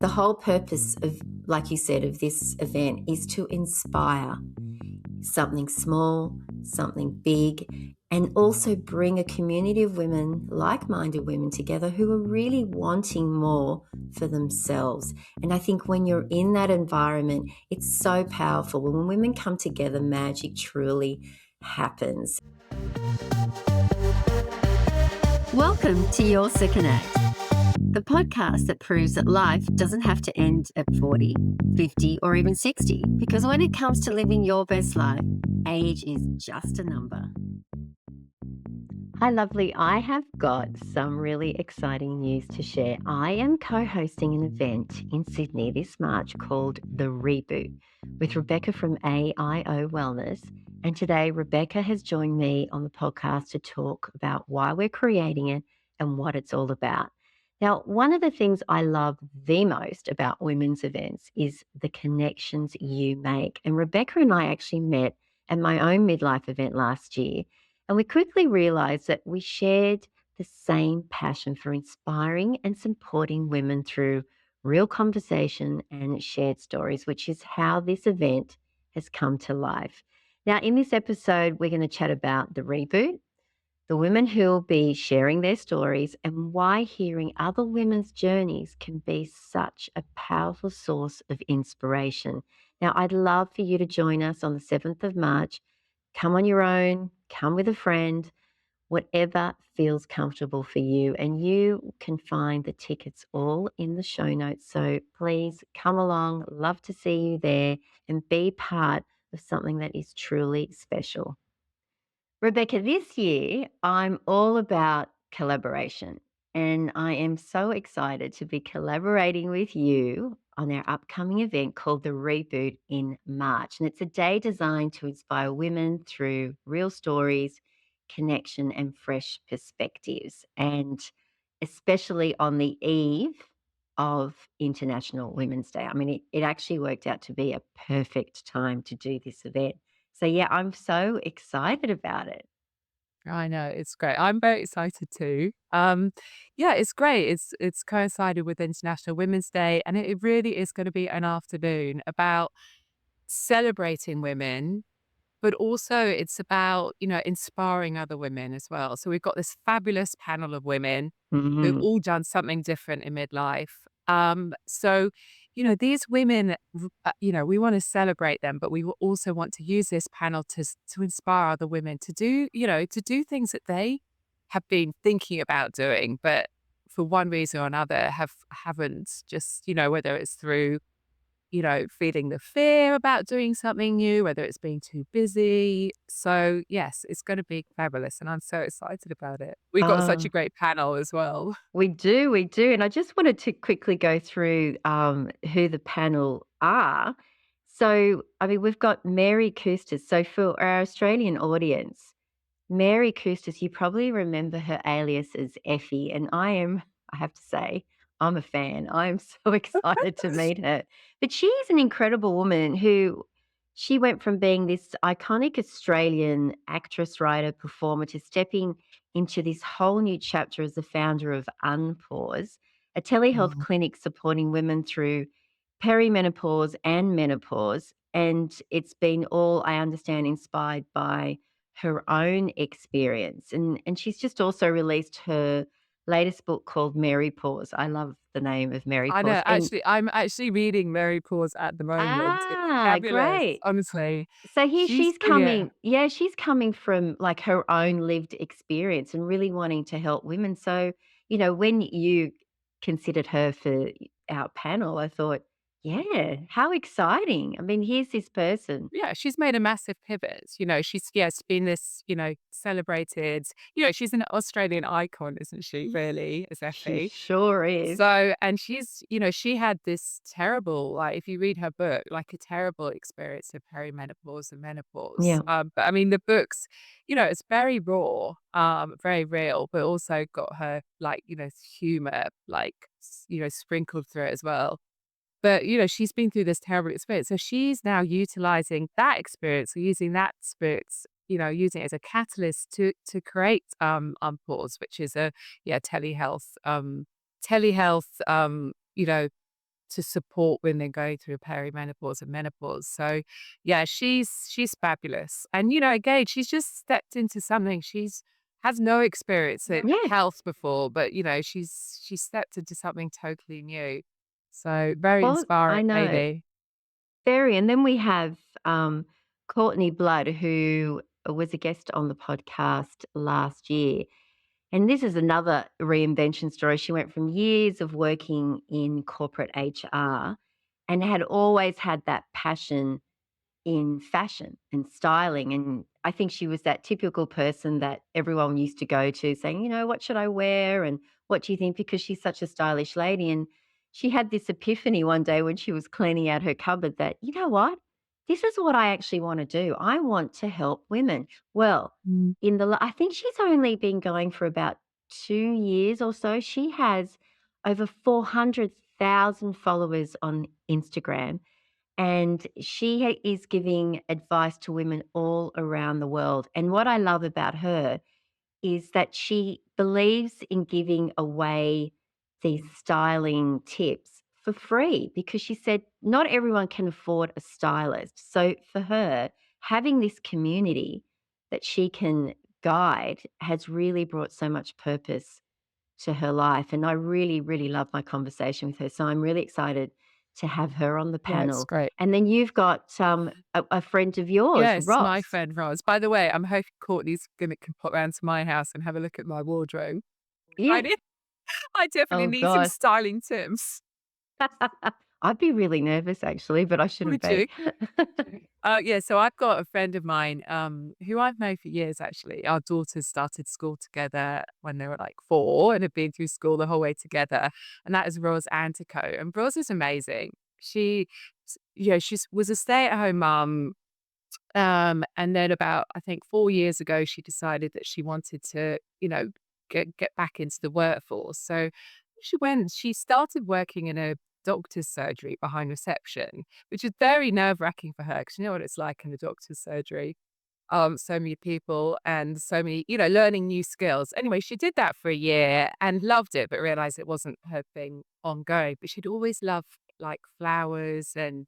The whole purpose of, like you said, of this event is to inspire something small, something big, and also bring a community of women, like-minded women together who are really wanting more for themselves. And I think when you're in that environment, it's so powerful. When women come together, magic truly happens. Welcome to Your Second Act, the podcast that proves that life doesn't have to end at 40, 50, or even 60, because when it comes to living your best life, age is just a number. Hi, lovely. I have got some really exciting news to share. I am co-hosting an event in Sydney this March called The Reboot with Rebecca from AIO Wellness. And today, Rebecca has joined me on the podcast to talk about why we're creating it and what it's all about. Now, one of the things I love the most about women's events is the connections you make. And Rebecca and I actually met at my own midlife event last year. And we quickly realized that we shared the same passion for inspiring and supporting women through real conversation and shared stories, which is how this event has come to life. Now, in this episode, we're going to chat about the reboot, the women who will be sharing their stories, and why hearing other women's journeys can be such a powerful source of inspiration. Now, I'd love for you to join us on the 7th of March. Come on your own, come with a friend, whatever feels comfortable for you. And you can find the tickets all in the show notes. So please come along. Love to see you there and be part of something that is truly special. Rebecca, this year I'm all about collaboration, and I am so excited to be collaborating with you on our upcoming event called The Reboot in March. And it's a day designed to inspire women through real stories, connection, and fresh perspectives. And especially on the eve of International Women's Day. I mean, it actually worked out to be a perfect time to do this event. So yeah, I'm so excited about it. I know, it's great. I'm very excited too. Yeah, it's great. It's coincided with International Women's Day, and it really is going to be an afternoon about celebrating women, but also it's about, inspiring other women as well. So we've got this fabulous panel of women who've Mhm. all done something different in midlife. These women, we want to celebrate them, but we will also want to use this panel to inspire other women to do things that they have been thinking about doing, but for one reason or another haven't just, whether it's through feeling the fear about doing something new, whether it's being too busy. So, yes, it's going to be fabulous. And I'm so excited about it. We've got such a Oh, great panel as well. we do. And I just wanted to quickly go through who the panel are. So, I mean, we've got Mary Custis. So, for our Australian audience, Mary Custis, you probably remember her alias as Effie. And I have to say, I'm a fan. I'm so excited to meet her. But she's an incredible woman who she went from being this iconic Australian actress, writer, performer to stepping into this whole new chapter as the founder of Unpause, a telehealth Mm. clinic supporting women through perimenopause and menopause. And it's been all, I understand, inspired by her own experience. And she's just also released her latest book called Mary Pause. I love the name of Mary I know. Pause. And I'm actually reading Mary Pause at the moment. It's fabulous, great. honestly. So here She's she's brilliant. coming, yeah, she's coming from like her own lived experience and really wanting to help women. So, when you considered her for our panel, I thought, yeah, how exciting. I mean, here's this person. Yeah, she's made a massive pivot. She's been this, celebrated, she's an Australian icon, isn't she, really, as She Effie? sure is. So, and she had this terrible, like, if you read her book, like a terrible experience of perimenopause and menopause. Yeah. But I mean, the books, it's very raw, very real, but also got her like, humor, like, sprinkled through it as well. But, she's been through this terrible experience. So she's now utilizing that experience, or using that experience, using it as a catalyst to create Unpause, which is a telehealth telehealth, to support women going through perimenopause and menopause. So yeah, she's fabulous. And again, she's just stepped into something. She's has no experience in Yeah. health before, but she's stepped into something totally new. So very Well, inspiring I know. lady. Very. And then we have Courtney Blood, who was a guest on the podcast last year. And this is another reinvention story. She went from years of working in corporate HR and had always had that passion in fashion and styling. And I think she was that typical person that everyone used to go to saying, what should I wear? And what do you think? Because she's such a stylish lady. And she had this epiphany one day when she was cleaning out her cupboard that, you know what? This is what I actually want to do. I want to help women. Well, Mm. I think she's only been going for about 2 years or so. She has over 400,000 followers on Instagram, and she is giving advice to women all around the world. And what I love about her is that she believes in giving away these styling tips for free because she said not everyone can afford a stylist. So for her, having this community that she can guide has really brought so much purpose to her life. And I really, really love my conversation with her. So I'm really excited to have her on the Yeah, it's panel. great. And then you've got a friend of yours, Yes, my Ross. friend Roz. By the way, I'm hoping Courtney's gonna can pop round to my house and have a look at my wardrobe. I Yeah. need I definitely Oh, need some gosh. styling tips. I'd be really nervous actually, but I shouldn't Would be. you? Yeah, so I've got a friend of mine, who I've known for years actually. Our daughters started school together when they were like 4 and have been through school the whole way together, and that is Roz Antico, and Roz is amazing. She's was a stay-at-home mum. And then about, I think 4 years ago, she decided that she wanted to, get back into the workforce. So she started working in a doctor's surgery behind reception, which is very nerve-wracking for her because you know what it's like in the doctor's surgery. So many people and so many, learning new skills. Anyway, she did that for a year and loved it, but realized it wasn't her thing ongoing. But she'd always loved like flowers and,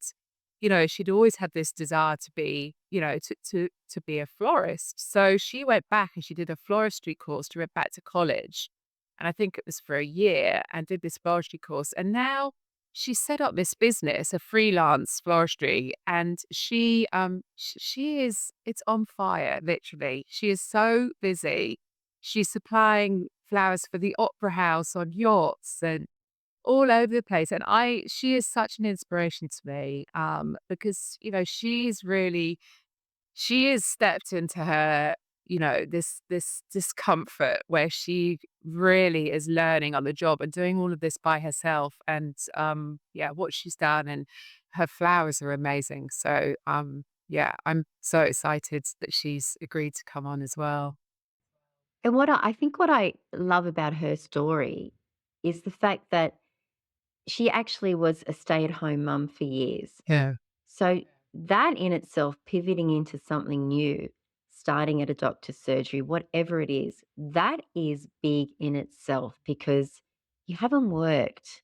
she'd always had this desire to be, to be a florist. So she went back and she did a floristry course. She went back to college. And I think it was for a year and did this floristry course. And now she set up this business, a freelance floristry, and she is it's on fire, literally. She is so busy. She's supplying flowers for the opera house on yachts and all over the place. And she is such an inspiration to me, because, she has stepped into her, this discomfort where she really is learning on the job and doing all of this by herself. And yeah, what she's done and her flowers are amazing. So yeah, I'm so excited that she's agreed to come on as well. And I think what I love about her story is the fact that she actually was a stay-at-home mum for years. Yeah. So that in itself, pivoting into something new, starting at a doctor's surgery, whatever it is, that is big in itself because you haven't worked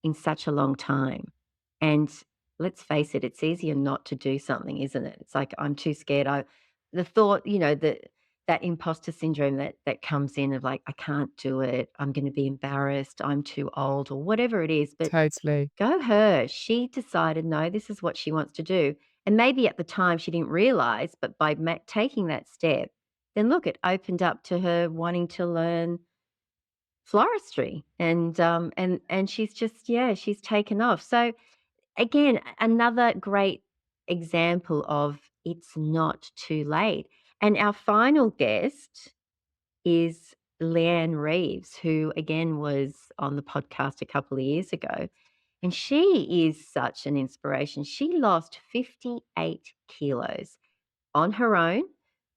in such a long time. And let's face it, it's easier not to do something, isn't it? It's like I'm too scared. The thought, that imposter syndrome that comes in of like, I can't do it. I'm going to be embarrassed. I'm too old or whatever it is. But Totally. go her. She decided, no, this is what she wants to do. And maybe at the time she didn't realize, but by taking that step, then look, it opened up to her wanting to learn floristry, and she's just, yeah, she's taken off. So again, another great example of it's not too late. And our final guest is Leanne Reeves, who again was on the podcast a couple of years ago. And she is such an inspiration. She lost 58 kilos on her own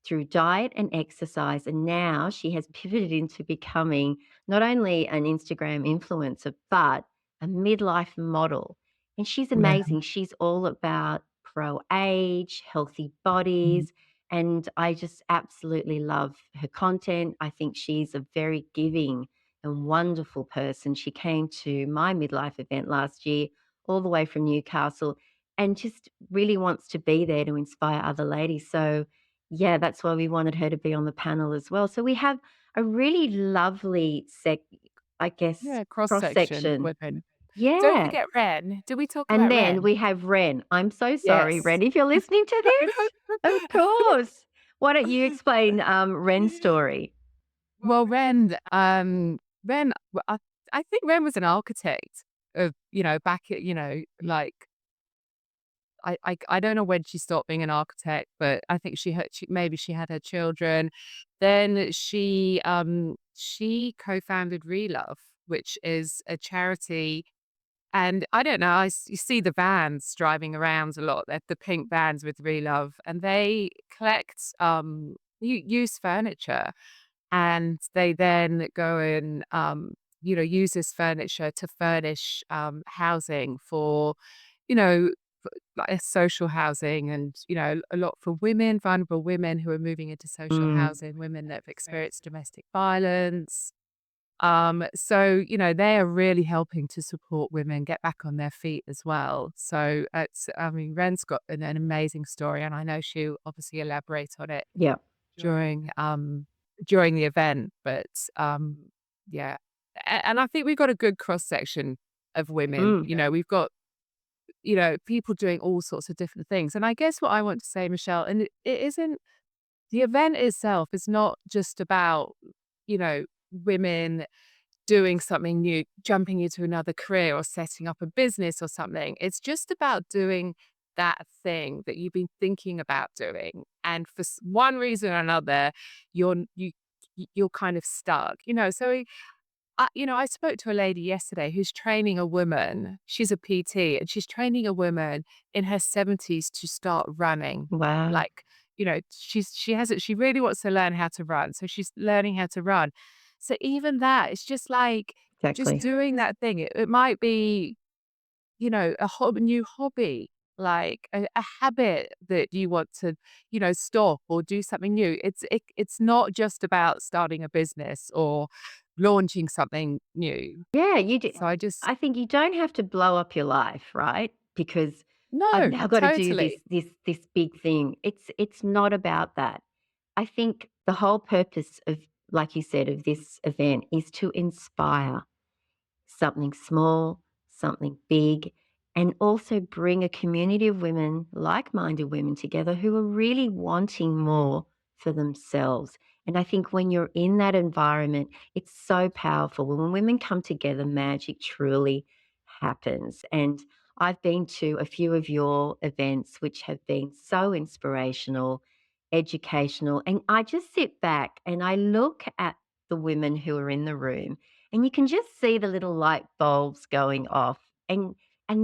through diet and exercise. And now she has pivoted into becoming not only an Instagram influencer, but a midlife model. And she's Yeah. amazing. She's all about pro age, healthy Mhm. bodies. And I just absolutely love her content. I think she's a very giving and wonderful person. She came to my midlife event last year, all the way from Newcastle, and just really wants to be there to inspire other ladies. So, yeah, that's why we wanted her to be on the panel as well. So we have a really lovely I guess, Yeah, cross-section cross-section. women. Don't Yeah. forget Ren. Did we talk And about then Ren? we have Ren. I'm so sorry, Yes. Ren, if you're listening to this. Of course. Why don't you explain, Ren's story? Well, Ren, I think Ren was an architect of, back at, like, I don't know when she stopped being an architect, but I think maybe she had her children. Then she co-founded Relove, which is a charity. And I don't know, you see the vans driving around a lot, the pink vans with Relove, and they collect, used furniture, and they then go and, use this furniture to furnish, housing for, you know, like, social housing and, a lot for women, vulnerable women who are moving into social Mm, housing, women that have experienced domestic violence. So, they are really helping to support women get back on their feet as well. So I mean, Ren's got an amazing story, and I know she'll obviously elaborate on it yeah. during, um, during the event. But, yeah, and I think we've got a good cross section of women. Mm, We've got, people doing all sorts of different things. And I guess what I want to say, Michelle, and it isn't the event itself is not just about, women doing something new, jumping into another career or setting up a business or something. It's just about doing that thing that you've been thinking about doing. And for one reason or another, you're kind of stuck, so I spoke to a lady yesterday who's training a woman. She's a PT and she's training a woman in her 70s to start running. wow. Like, she really wants to learn how to run. So she's learning how to run. So even that, it's just like just Exactly. doing that thing. It might be, a new hobby, like a habit that you want to, stop or do something new. It's not just about starting a business or launching something new. Yeah, you do. So I just I think you don't have to blow up your life, right? Because I've no, now got to do totally. this big thing. It's not about that. I think the whole purpose of, like you said, of this event is to inspire. Something small, something big, and also bring a community of women, like minded women together who are really wanting more for themselves. And I think when you're in that environment, it's so powerful. When women come together, magic truly happens. And I've been to a few of your events, which have been so inspirational, educational. And I just sit back and I look at the women who are in the room and you can just see the little light bulbs going off, and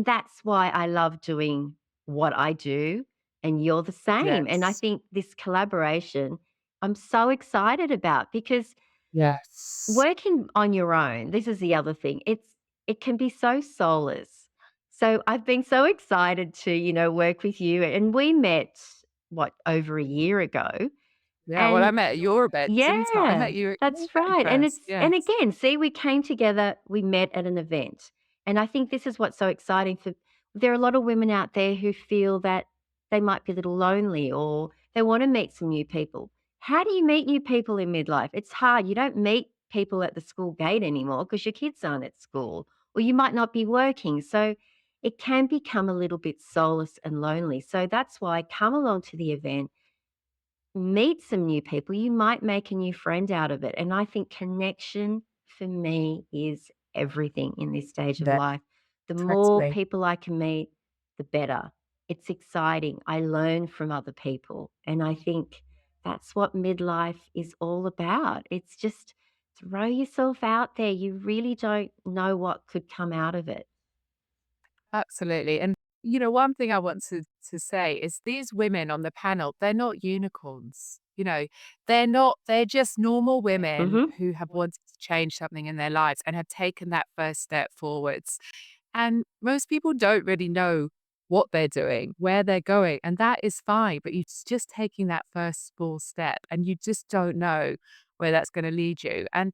that's why I love doing what I do, and you're the same, and I Yes. think this collaboration, I'm so excited about because Yes. working on your own, this is the other thing, it can be so soulless. So I've been so excited to, work with you, and we met, what, over a year ago, Yeah, well, I and met at your event, didn't I? I yeah, met you at your that's event right, first. and Yes. again, see, we came together, we met at an event, and I think this is what's so exciting for there are a lot of women out there who feel that they might be a little lonely or they wanna meet some new people. How do you meet new people in midlife? It's hard, you don't meet people at the school gate anymore because your kids aren't at school, or you might not be working, so it can become a little bit soulless and lonely, so that's why come along to the event, meet some new people, you might make a new friend out of it. And I think connection for me is everything in this stage of Yeah, life. The more totally. people I can meet, the better. It's exciting. I learn from other people. And I think that's what midlife is all about. It's just throw yourself out there. You really don't know what could come out of it. Absolutely. And, one thing I want to say is these women on the panel, they're not unicorns. They're just normal women Hmm. who have wanted to change something in their lives and have taken that first step forwards. And most people don't really know what they're doing, where they're going, and that is fine. But it's just taking that first small step, and you just don't know where that's going to lead you. And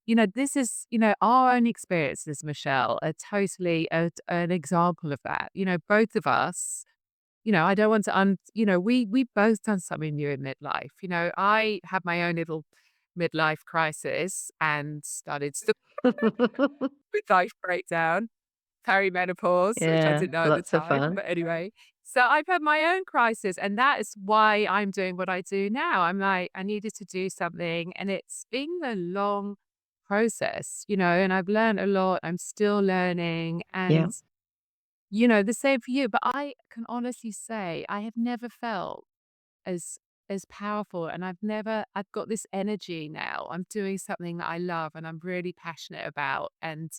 this is, our own experiences, Michelle, are totally an example of that. Both of us, I don't want to, we both done something new in midlife. I had my own little midlife crisis and started midlife breakdown, perimenopause, which I Yeah, didn't know at the lots of time. fun. But anyway, so I've had my own crisis, and that is why I'm doing what I do now. I'm like, I needed to do something, and it's been a long process, and I've learned a lot. I'm still learning, Yeah, and the same for you. But I can honestly say I have never felt as powerful, and I've got this energy now. I'm doing something that I love and I'm really passionate about, and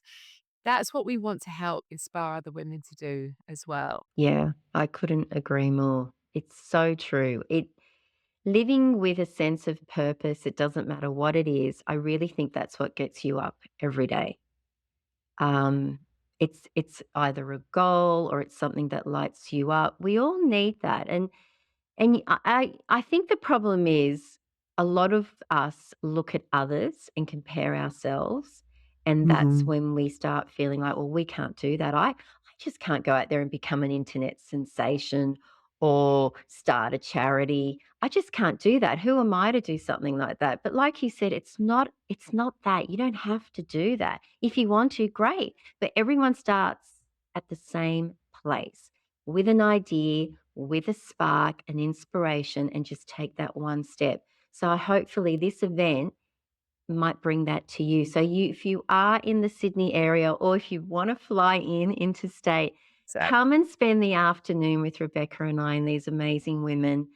that's what we want to help inspire other women to do as well. yeah, I couldn't agree more. It's so true. Living with a sense of purpose, it doesn't matter what it is, I really think that's what gets you up every day. Um, it's either a goal or it's something that lights you up. We all need that, and I think the problem is a lot of us look at others and compare ourselves, and that's Mhm. when we start feeling like, well, we can't do that. I just can't go out there and become an internet sensation or start a charity. I just can't do that. Who am I to do something like that? But like you said, it's not that. You don't have to do that. If you want to, great. But everyone starts at the same place with an idea, with a spark, an inspiration, and just take that one step. So hopefully this event might bring that to you. So if you are in the Sydney area or if you want to fly in interstate, come and spend the afternoon with Rebecca and I and these amazing women.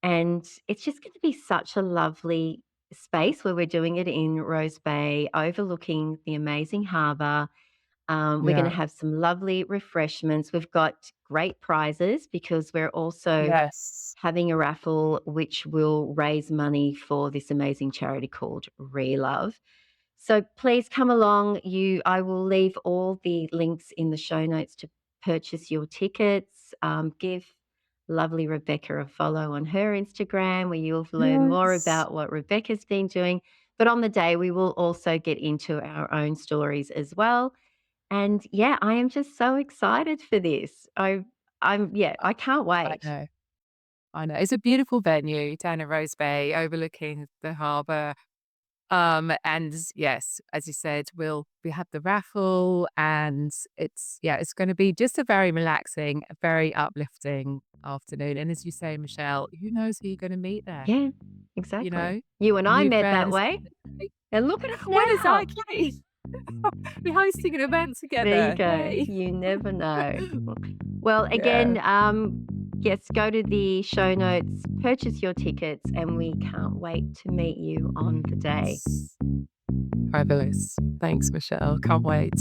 And it's just going to be such a lovely space where we're doing it in Rose Bay, overlooking the amazing harbour. We're going to Yeah. have some lovely refreshments. We've got great prizes because we're also Yes. having a raffle which will raise money for this amazing charity called Relove. So please come along. I will leave all the links in the show notes to purchase your tickets. Give lovely Rebecca a follow on her Instagram where you'll learn more Yes. about what Rebecca's been doing. But on the day, we will also get into our own stories as well. And yeah, I am just so excited for this. I can't I wait. know. I know. It's a beautiful venue down at Rose Bay overlooking the harbour. And yes, as you said, we have the raffle, and it's gonna be just a very relaxing, a very uplifting afternoon. And as you say, Michelle, who knows who you're gonna meet there, Yeah, you exactly. know? You and I New met that friends. way, and look at us Well, now. exactly. We're hosting an event There you together. go. Yay. You never know. Well, Yeah. again, yes, go to the show notes, purchase your tickets, and we can't wait to meet you on the day. Yes. Fabulous. Thanks, Michelle. Can't wait.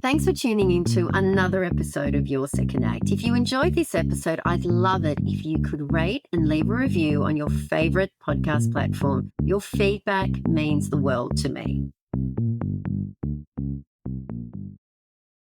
Thanks for tuning in to another episode of Your Second Act. If you enjoyed this episode, I'd love it if you could rate and leave a review on your favorite podcast platform. Your feedback means the world to me.